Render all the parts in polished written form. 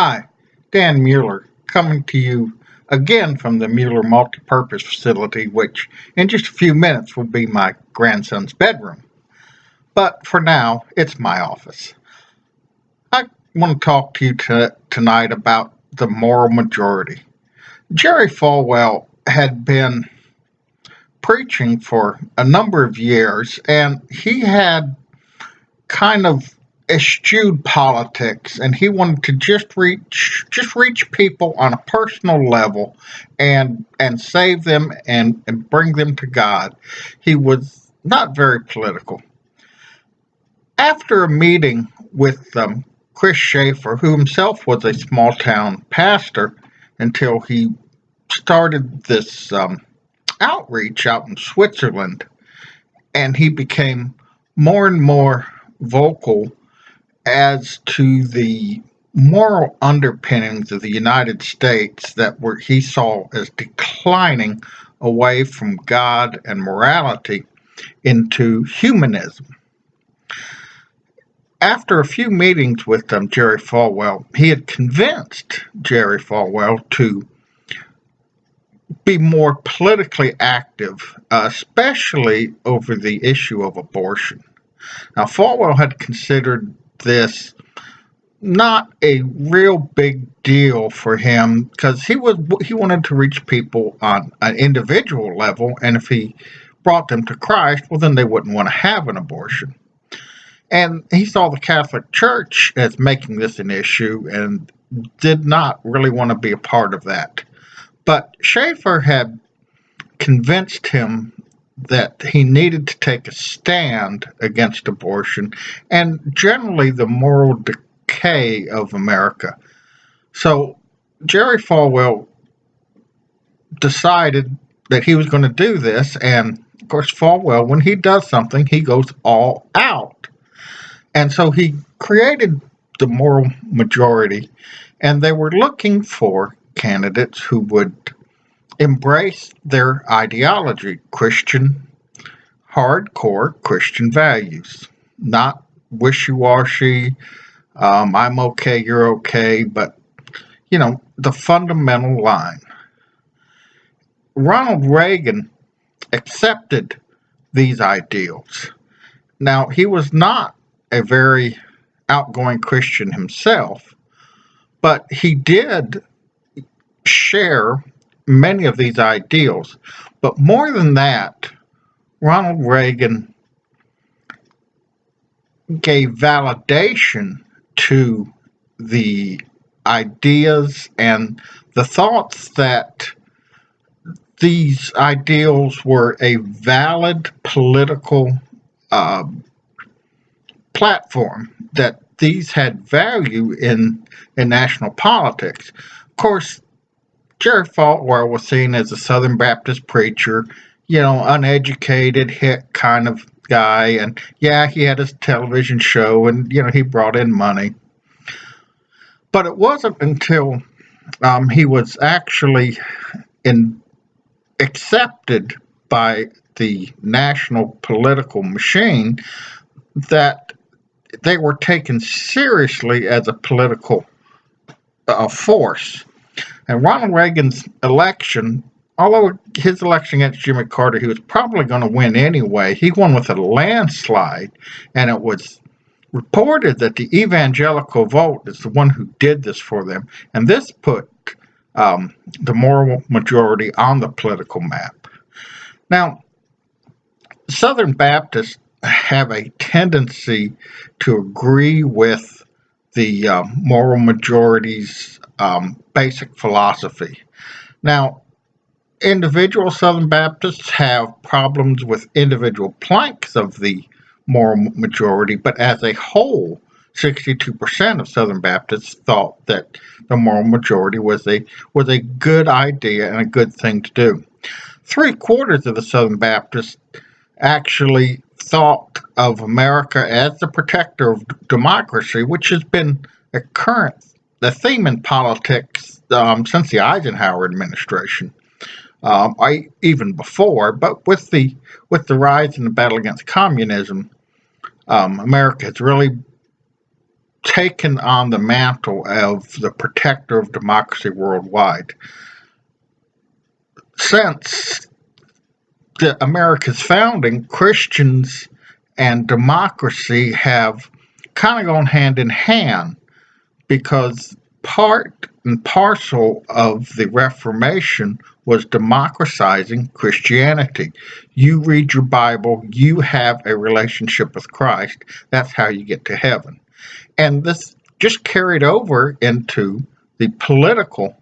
Hi, Dan Mueller, coming to you again from the Mueller Multipurpose Facility, which in just a few minutes will be my grandson's bedroom. But for now, it's my office. I want to talk to you tonight about the moral majority. Jerry Falwell had been preaching for a number of years, and he had kind of eschewed politics, and he wanted to just reach people on a personal level and save them and bring them to God. He was not very political. After a meeting with Chris Schaefer, who himself was a small town pastor until he started this outreach out in Switzerland, and he became more and more vocal as to the moral underpinnings of the United States he saw as declining away from God and morality into humanism. After a few meetings with Jerry Falwell, he had convinced Jerry Falwell to be more politically active, especially over the issue of abortion. Now, Falwell had considered this not a real big deal for him because he wanted to reach people on an individual level, and if he brought them to Christ, well, then they wouldn't want to have an abortion. And he saw the Catholic Church as making this an issue and did not really want to be a part of that. But Schaefer had convinced him that he needed to take a stand against abortion and generally the moral decay of America. So Jerry Falwell decided that he was going to do this, and of course Falwell, when he does something, he goes all out. And so he created the moral majority, and they were looking for candidates who would embrace their ideology, hardcore Christian values, not wishy-washy, I'm okay, you're okay, but, the fundamental line. Ronald Reagan accepted these ideals. Now, he was not a very outgoing Christian himself, but he did share many of these ideals. But more than that, Ronald Reagan gave validation to the ideas and the thoughts that these ideals were a valid political platform, that these had value in national politics. Of course, Jerry Falwell was seen as a Southern Baptist preacher, uneducated, hick kind of guy, and he had his television show, and he brought in money. But it wasn't until he was actually accepted by the national political machine that they were taken seriously as a political force. And Ronald Reagan's election, although his election against Jimmy Carter, he was probably going to win anyway, he won with a landslide, and it was reported that the evangelical vote is the one who did this for them, and this put the moral majority on the political map. Now, Southern Baptists have a tendency to agree with the moral majority's basic philosophy. Now, individual Southern Baptists have problems with individual planks of the moral majority, but as a whole, 62% of Southern Baptists thought that the moral majority was a good idea and a good thing to do. 3/4 of the Southern Baptists actually thought of America as the protector of democracy, which has been the theme in politics since the Eisenhower administration, even before. But with the rise in the battle against communism, America has really taken on the mantle of the protector of democracy worldwide. Since America's founding, Christians and democracy have kind of gone hand in hand, because part and parcel of the Reformation was democratizing Christianity. You read your Bible, you have a relationship with Christ, that's how you get to heaven. And this just carried over into the political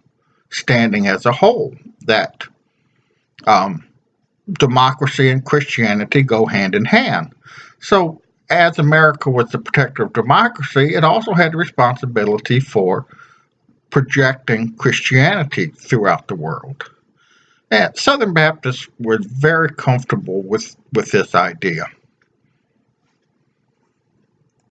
standing as a whole, that democracy and Christianity go hand in hand. So, as America was the protector of democracy, it also had the responsibility for projecting Christianity throughout the world. And Southern Baptists were very comfortable with this idea.